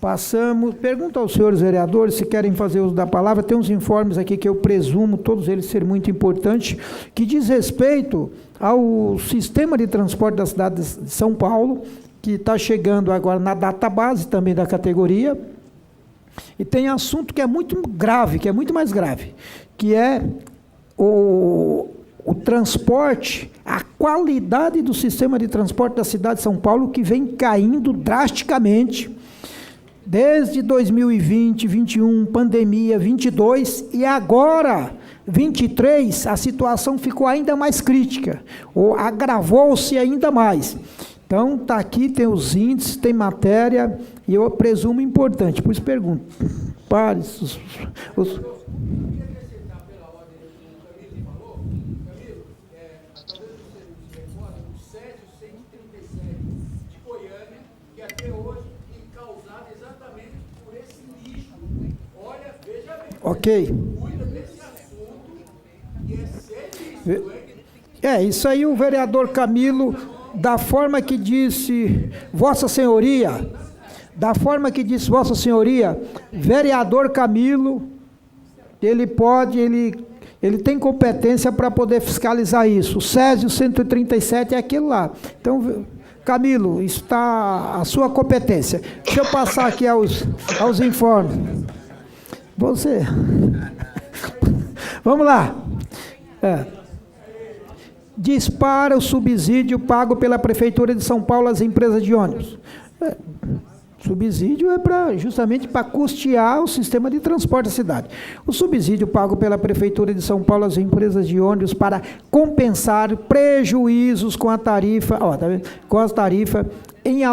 Passamos, pergunto aos senhores vereadores se querem fazer uso da palavra, tem uns informes aqui que eu presumo, todos eles ser muito importantes, que diz respeito ao sistema de transporte da cidade de São Paulo, que está chegando agora na database também da categoria, e tem assunto que é muito grave, que é muito mais grave, que é o transporte, a qualidade do sistema de transporte da cidade de São Paulo, que vem caindo drasticamente, desde 2020, 21, pandemia, 22, e agora, 23, a situação ficou ainda mais crítica, ou agravou-se ainda mais. Então, está aqui, tem os índices, tem matéria, e eu presumo importante, por isso pergunto. Pare. Ok. Isso aí o vereador Camilo, da forma que disse Vossa Senhoria, vereador Camilo, ele tem competência para poder fiscalizar isso. O Césio 137 é aquilo lá. Então, Camilo, está a sua competência. Deixa eu passar aqui aos informes. Você. Vamos lá. Dispara o subsídio pago pela Prefeitura de São Paulo às empresas de ônibus. Subsídio é justamente para custear o sistema de transporte da cidade. O subsídio pago pela Prefeitura de São Paulo às empresas de ônibus para compensar prejuízos com a tarifa, em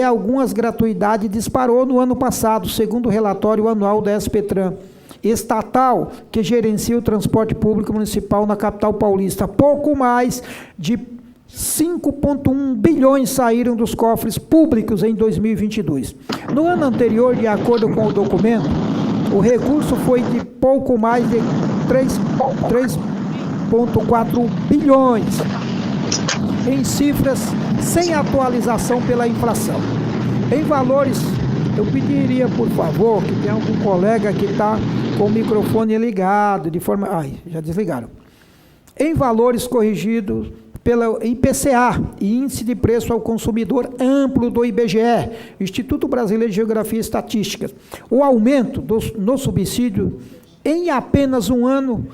algumas gratuidades disparou no ano passado, segundo o relatório anual da SPTran estatal, que gerencia o transporte público municipal na capital paulista. Pouco mais de 5,1 bilhões saíram dos cofres públicos em 2022. No ano anterior, de acordo com o documento, o recurso foi de pouco mais de 3,4 bilhões, em cifras sem atualização pela inflação. Em valores, eu pediria, por favor, que tenha algum colega que está com o microfone ligado, de forma... já desligaram. Em valores corrigidos pela IPCA, Índice de Preço ao Consumidor Amplo do IBGE, Instituto Brasileiro de Geografia e Estatística, o aumento no subsídio em apenas um ano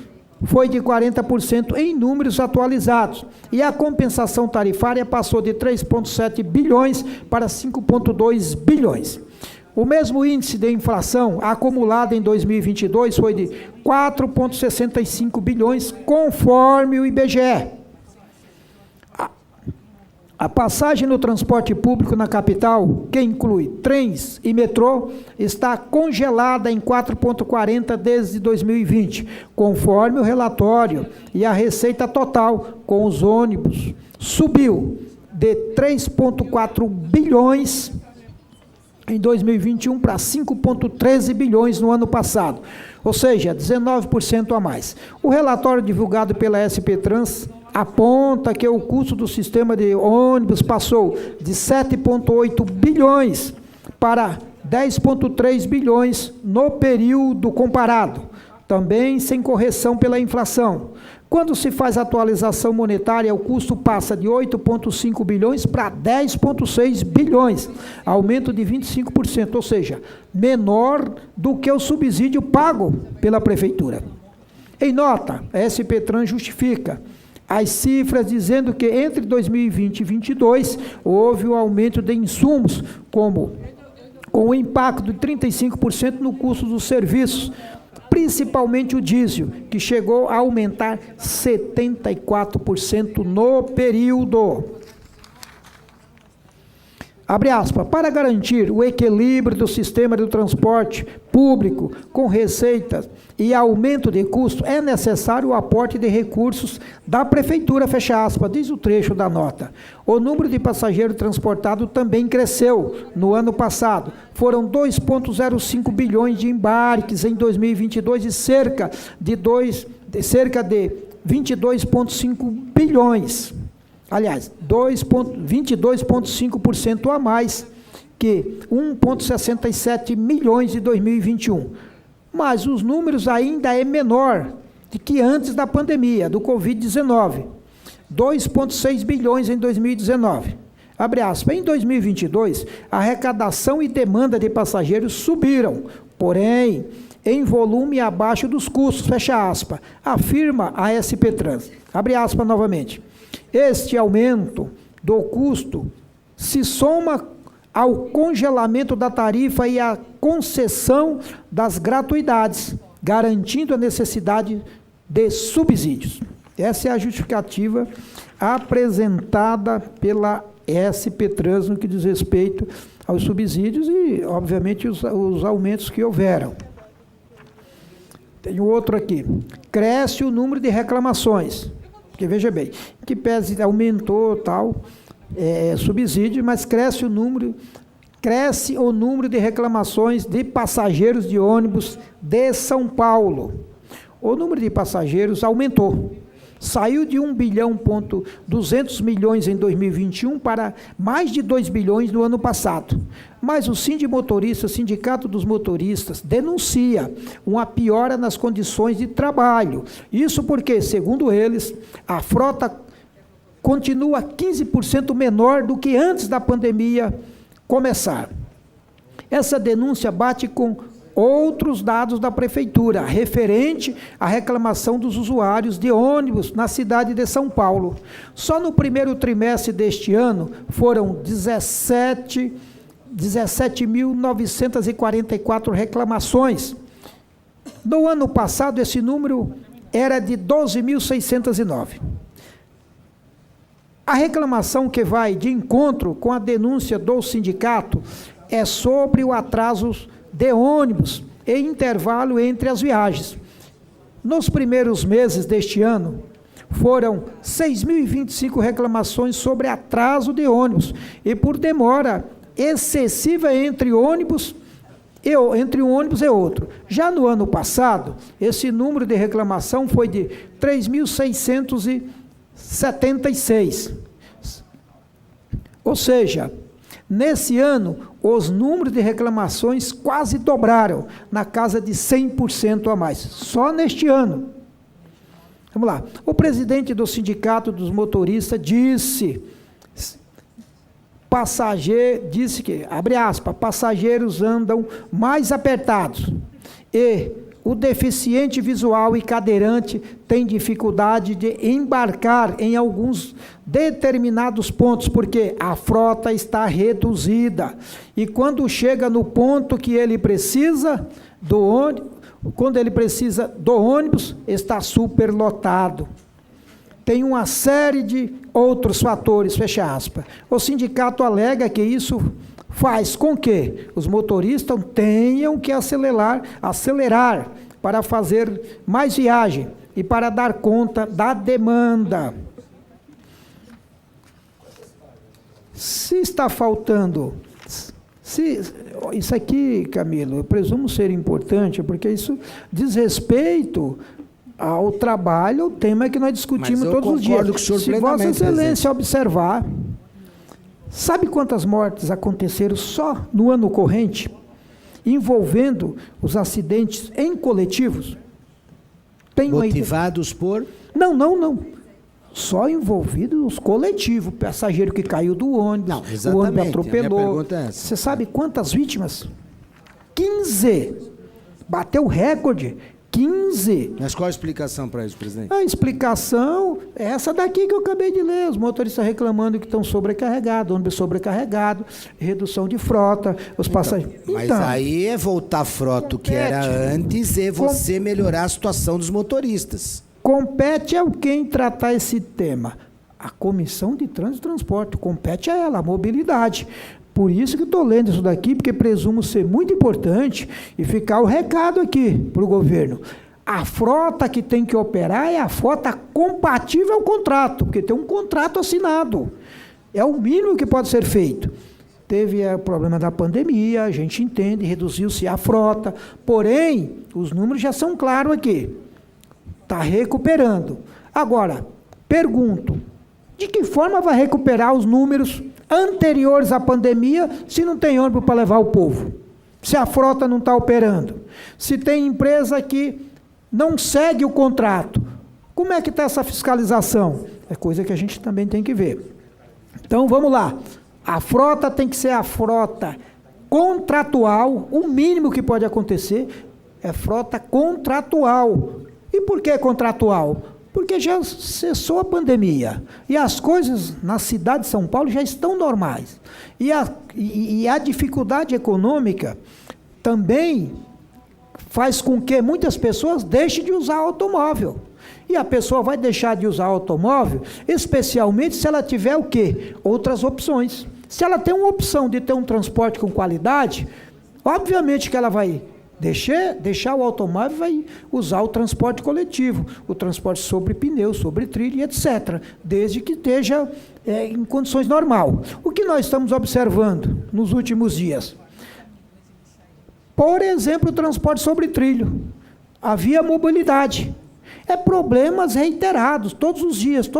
foi de 40% em números atualizados, e a compensação tarifária passou de 3,7 bilhões para 5,2 bilhões. O mesmo índice de inflação acumulado em 2022 foi de 4,65 bilhões, conforme o IBGE. A passagem no transporte público na capital, que inclui trens e metrô, está congelada em 4,40 desde 2020, conforme o relatório, e a receita total com os ônibus subiu de 3,4 bilhões em 2021 para 5,13 bilhões no ano passado, ou seja, 19% a mais. O relatório divulgado pela SPTrans aponta que o custo do sistema de ônibus passou de 7,8 bilhões para 10,3 bilhões no período comparado, também sem correção pela inflação. Quando se faz a atualização monetária, o custo passa de 8,5 bilhões para 10,6 bilhões, aumento de 25%, ou seja, menor do que o subsídio pago pela Prefeitura. Em nota, a SPTran justifica as cifras dizendo que entre 2020 e 2022 houve um aumento de insumos, com o impacto de 35% no custo dos serviços, principalmente o diesel, que chegou a aumentar 74% no período. Abre aspas, para garantir o equilíbrio do sistema do transporte público com receitas e aumento de custo, é necessário o aporte de recursos da Prefeitura, fecha aspas, diz o trecho da nota. O número de passageiros transportados também cresceu no ano passado. Foram 2,05 bilhões de embarques em 2022 e cerca de 22,5 bilhões. Aliás, 22,5% a mais que 1,67 milhões em 2021. Mas os números ainda é menor do que antes da pandemia, do Covid-19. 2,6 bilhões em 2019. Abre aspas. Em 2022, a arrecadação e demanda de passageiros subiram, porém, em volume abaixo dos custos, fecha aspas, afirma a SP Trans. Abre aspas novamente. Este aumento do custo se soma ao congelamento da tarifa e à concessão das gratuidades, garantindo a necessidade de subsídios. Essa é a justificativa apresentada pela SP Trans no que diz respeito aos subsídios e, obviamente, os aumentos que houveram. Tem outro aqui. Cresce o número de reclamações. Porque, veja bem, que pese aumentou tal subsídio, mas cresce o número de reclamações de passageiros de ônibus de São Paulo. O número de passageiros aumentou. Saiu de 1,2 bilhão em 2021 para mais de 2 bilhões no ano passado. Mas o Sindicato dos Motoristas, denuncia uma piora nas condições de trabalho. Isso porque, segundo eles, a frota continua 15% menor do que antes da pandemia começar. Essa denúncia bate com outros dados da Prefeitura, referente à reclamação dos usuários de ônibus na cidade de São Paulo. Só no primeiro trimestre deste ano foram 17.944 reclamações. No ano passado, esse número era de 12.609. A reclamação que vai de encontro com a denúncia do sindicato é sobre o atraso de ônibus e intervalo entre as viagens. Nos primeiros meses deste ano, foram 6.025 reclamações sobre atraso de ônibus e por demora excessiva entre um ônibus e outro. Já no ano passado, esse número de reclamação foi de 3.676. Ou seja, nesse ano, os números de reclamações quase dobraram, na casa de 100% a mais, só neste ano. Vamos lá. O presidente do Sindicato dos Motoristas disse que, abre aspas, passageiros andam mais apertados e o deficiente visual e cadeirante tem dificuldade de embarcar em alguns determinados pontos, porque a frota está reduzida. E quando chega no ponto que ele precisa do ônibus, está superlotado. Tem uma série de outros fatores, fecha aspas. O sindicato alega que isso faz com que os motoristas tenham que acelerar para fazer mais viagem e para dar conta da demanda. Se está faltando, isso aqui, Camilo, eu presumo ser importante, porque isso diz respeito ao trabalho, o tema que nós discutimos todos os dias. Se Vossa Excelência observar, sabe quantas mortes aconteceram só no ano corrente, envolvendo os acidentes em coletivos? Motivados por? Não. Só envolvidos os coletivos, o passageiro que caiu do ônibus, não, exatamente. O ônibus atropelou. A minha pergunta é essa. Você sabe quantas vítimas? 15. Bateu recorde. 15. Mas qual a explicação para isso, presidente? A explicação é essa daqui que eu acabei de ler. Os motoristas reclamando que estão sobrecarregados, ônibus sobrecarregado, redução de frota, os passageiros. Mas aí é voltar a frota o que era antes e você melhorar a situação dos motoristas. Compete a quem tratar esse tema? A Comissão de Trânsito e Transporte. Compete a ela, a mobilidade. Por isso que estou lendo isso daqui, porque presumo ser muito importante e ficar o recado aqui para o governo. A frota que tem que operar é a frota compatível ao contrato, porque tem um contrato assinado. É o mínimo que pode ser feito. Teve o problema da pandemia, a gente entende, reduziu-se a frota, porém, os números já são claros aqui. Está recuperando. Agora, pergunto, de que forma vai recuperar os números anteriores à pandemia, se não tem ônibus para levar o povo, se a frota não está operando, se tem empresa que não segue o contrato, como é que está essa fiscalização? É coisa que a gente também tem que ver. Então, vamos lá. A frota tem que ser a frota contratual, o mínimo que pode acontecer é frota contratual. E por que contratual? Porque já cessou a pandemia e as coisas na cidade de São Paulo já estão normais. E a dificuldade econômica também faz com que muitas pessoas deixem de usar automóvel. E a pessoa vai deixar de usar automóvel, especialmente se ela tiver o quê? Outras opções. Se ela tem uma opção de ter um transporte com qualidade, obviamente que ela vai deixar o automóvel e vai usar o transporte coletivo, o transporte sobre pneu, sobre trilho, etc., desde que esteja em condições normais. O que nós estamos observando nos últimos dias? Por exemplo, o transporte sobre trilho. Havia mobilidade. É problemas reiterados, todos os dias.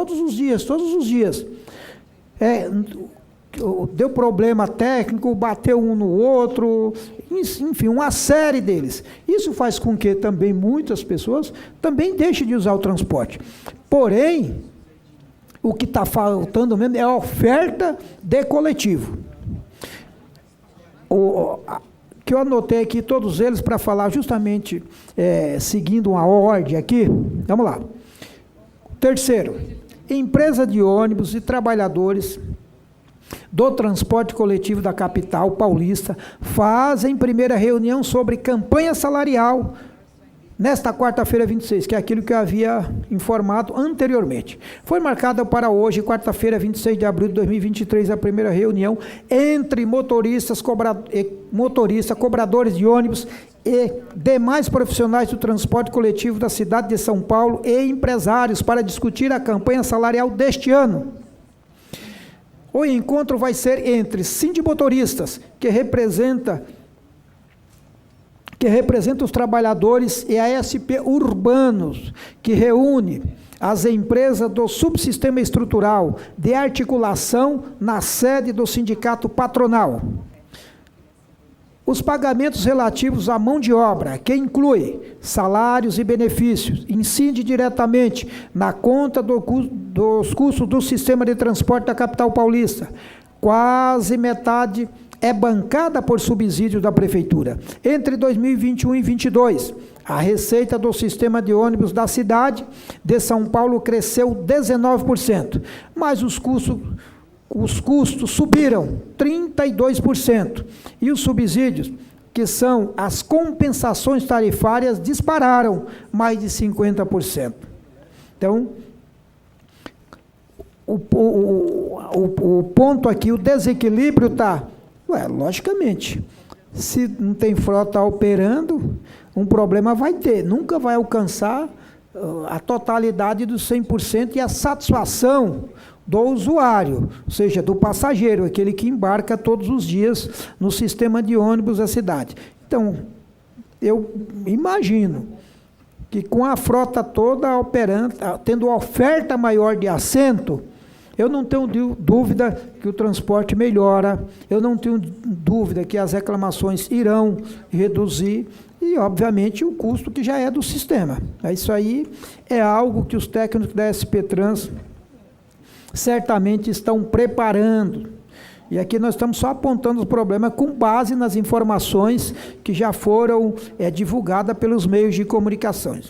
Deu problema técnico, bateu um no outro, enfim, uma série deles. Isso faz com que também muitas pessoas também deixem de usar o transporte. Porém, o que está faltando mesmo é a oferta de coletivo. Que eu anotei aqui todos eles para falar justamente, seguindo uma ordem aqui. Vamos lá. Terceiro, empresa de ônibus e trabalhadores do transporte coletivo da capital paulista fazem primeira reunião sobre campanha salarial nesta quarta-feira 26, que é aquilo que eu havia informado anteriormente. Foi marcada para hoje, quarta-feira 26 de abril de 2023, a primeira reunião entre motoristas, cobradores de ônibus e demais profissionais do transporte coletivo da cidade de São Paulo e empresários para discutir a campanha salarial deste ano. O encontro vai ser entre sindimotoristas, que representa os trabalhadores, e a SP Urbanos, que reúne as empresas do subsistema estrutural de articulação na sede do sindicato patronal. Os pagamentos relativos à mão de obra, que inclui salários e benefícios, incide diretamente na conta dos custos do sistema de transporte da capital paulista. Quase metade é bancada por subsídios da prefeitura. Entre 2021 e 2022, a receita do sistema de ônibus da cidade de São Paulo cresceu 19%, mas os custos subiram 32%, e os subsídios, que são as compensações tarifárias, dispararam mais de 50%. Então, o ponto aqui, o desequilíbrio está, logicamente, se não tem frota operando, um problema vai ter, nunca vai alcançar a totalidade dos 100% e a satisfação do usuário, ou seja, do passageiro, aquele que embarca todos os dias no sistema de ônibus da cidade. Então, eu imagino que com a frota toda operando, tendo oferta maior de assento, eu não tenho dúvida que o transporte melhora, eu não tenho dúvida que as reclamações irão reduzir e, obviamente, o custo que já é do sistema. Isso aí é algo que os técnicos da SP Trans certamente estão preparando. E aqui nós estamos só apontando os problemas com base nas informações que já foram divulgadas pelos meios de comunicação.